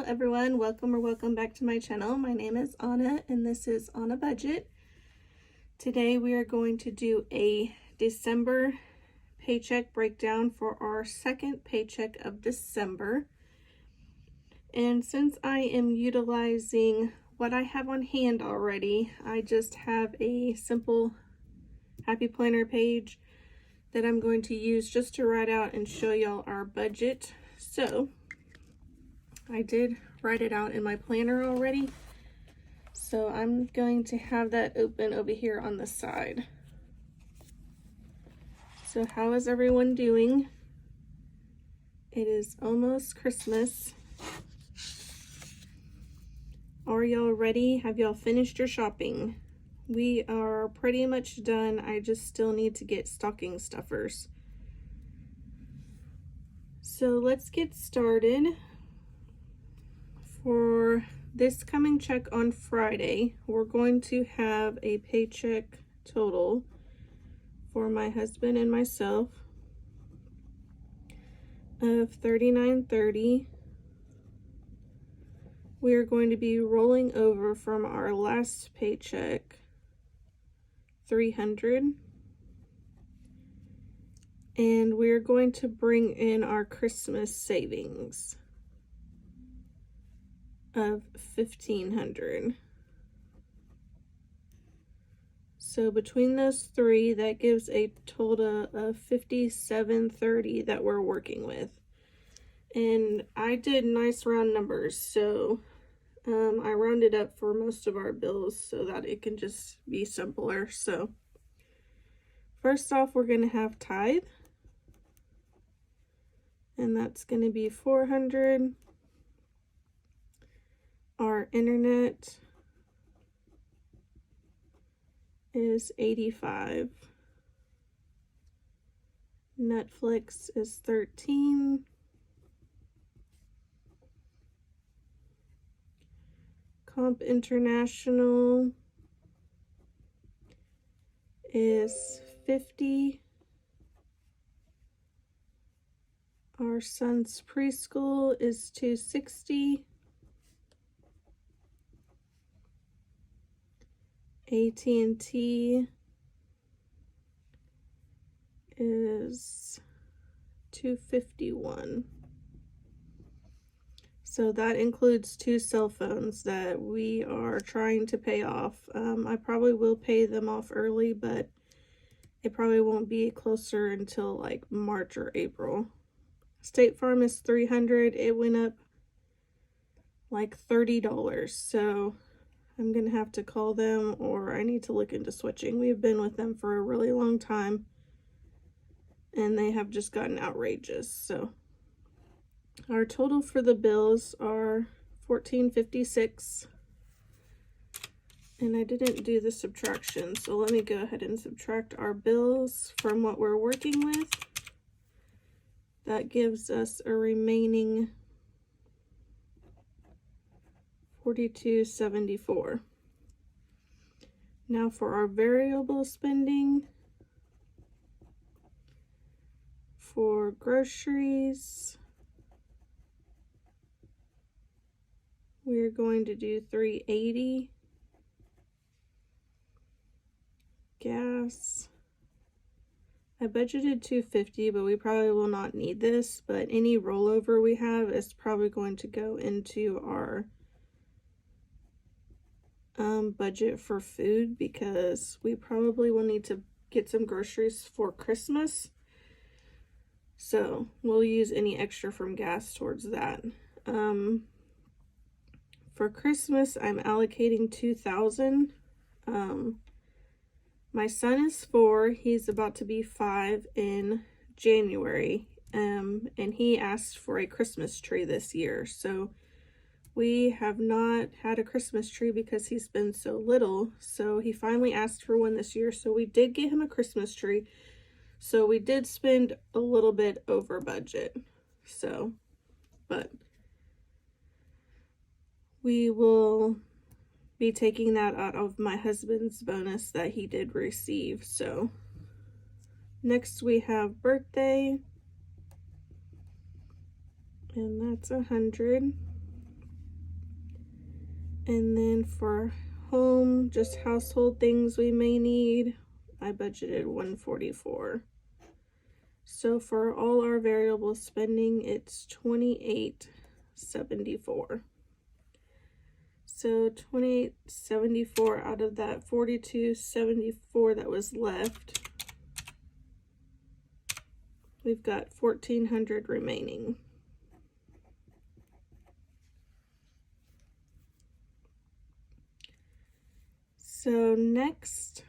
everyone, welcome back to my channel. My name is Anna and this is On a Budget. Today we are going to do a December paycheck breakdown for our second paycheck of December. And since I am utilizing what I have on hand already, I just have a simple happy planner page that I'm going to use just to write out and show y'all our budget. So I did write it out in my planner already, so I'm going to have that open over here on the side. So how is everyone doing? It is almost Christmas. Are y'all ready? Have y'all finished your shopping? We are pretty much done. I just still need to get stocking stuffers. So let's get started. For this coming check on Friday, we're going to have a paycheck total for my husband and myself of $39.30. We are going to be rolling over from our last paycheck $300, and we're going to bring in our Christmas savings of $1,500. So between those three, that gives a total of $57.30 that we're working with. And I did nice round numbers, so I rounded up for most of our bills so that it can just be simpler. So first off, we're going to have tithe, and that's going to be $400. Our internet is $85. Netflix is $13. Comp International is $50. Our son's preschool is $260. AT&T is $251. So that includes 2 cell phones that we are trying to pay off. I probably will pay them off early, but it probably won't be closer until like March or April. State Farm is $300. It went up like $30, so I'm gonna have to call them, or I need to look into switching. We've been with them for a really long time and they have just gotten outrageous. So our total for the bills are $14.56, and I didn't do the subtraction, so let me go ahead and subtract our bills from what we're working with. That gives us a remaining $42.74. Now for our variable spending, for groceries, we're going to do $380. Gas, I budgeted $250, but we probably will not need this, but any rollover we have is probably going to go into our budget for food, because we probably will need to get some groceries for Christmas. So we'll use any extra from gas towards that. For Christmas, I'm allocating $2,000. My son is 4. He's about to be 5 in January. And he asked for a Christmas tree this year. So we have not had a Christmas tree because he's been so little. So he finally asked for one this year. So we did get him a Christmas tree. So we did spend a little bit over budget. So, but we will be taking that out of my husband's bonus that he did receive. So next we have birthday, and that's 100. And then for home, just household things we may need, I budgeted $144. So for all our variable spending, it's $28.74. So $28.74 out of that $42.74 that was left, we've got $1,400 remaining. So next,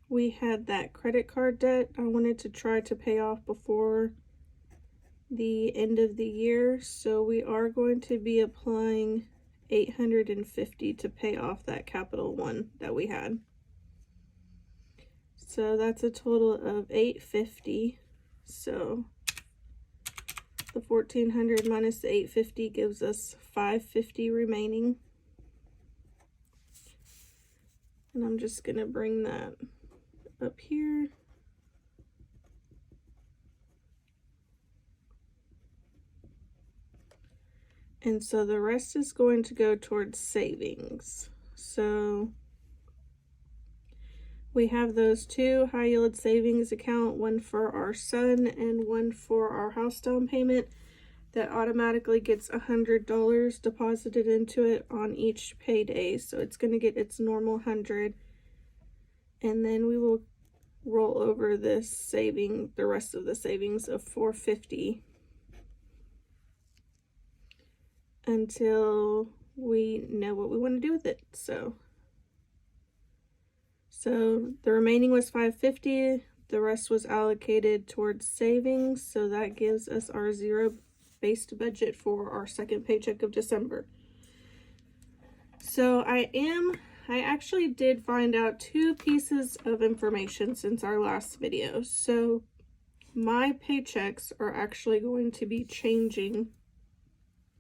we had that credit card debt I wanted to try to pay off before the end of the year. So we are going to be applying $850 to pay off that Capital One that we had. So that's a total of $850. So the $1,400 minus the $850 gives us $550 remaining. And I'm just gonna bring that up here. And so the rest is going to go towards savings. So we have those two high yield savings account, one for our son and one for our house down payment, that automatically gets $100 deposited into it on each payday. So it's going to get its normal 100, and then we will roll over this saving, the rest of the savings of $450 until we know what we want to do with it. So the remaining was $550. The rest was allocated towards savings. So that gives us our zero-based budget for our second paycheck of December. So I actually did find out two pieces of information since our last video. So my paychecks are actually going to be changing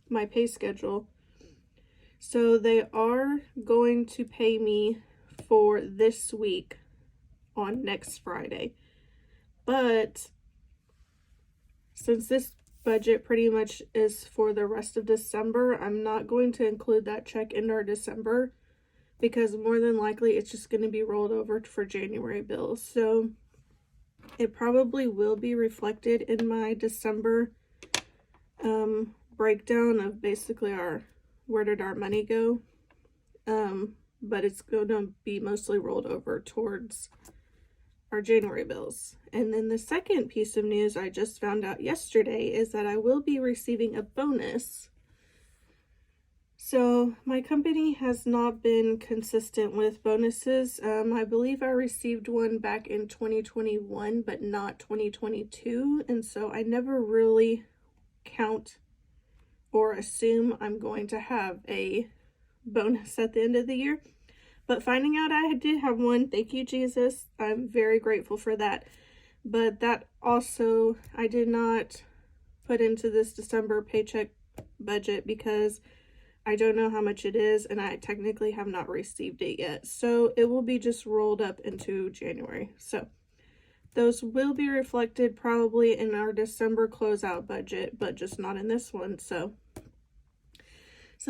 my pay schedule. So they are going to pay me for this week on next Friday. But since this budget pretty much is for the rest of December, I'm not going to include that check in our December, because more than likely it's just going to be rolled over for January bills. So it probably will be reflected in my December breakdown of basically where did our money go, but it's going to be mostly rolled over towards our January bills. And then the second piece of news I just found out yesterday is that I will be receiving a bonus. So my company has not been consistent with bonuses. I believe I received one back in 2021, but not 2022. And so I never really count or assume I'm going to have a bonus at the end of the year. But finding out I did have one, thank you, Jesus. I'm very grateful for that. But that also, I did not put into this December paycheck budget because I don't know how much it is, and I technically have not received it yet. So it will be just rolled up into January. So those will be reflected probably in our December closeout budget, but just not in this one. So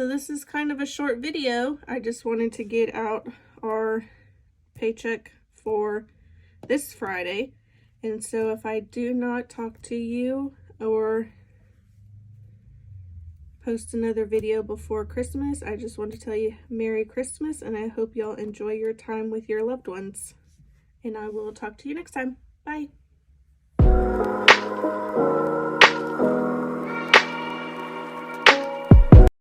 this is kind of a short video. I just wanted to get out our paycheck for this Friday. And so if I do not talk to you or post another video before Christmas, I just want to tell you Merry Christmas, and I hope y'all enjoy your time with your loved ones. And I will talk to you next time. Bye.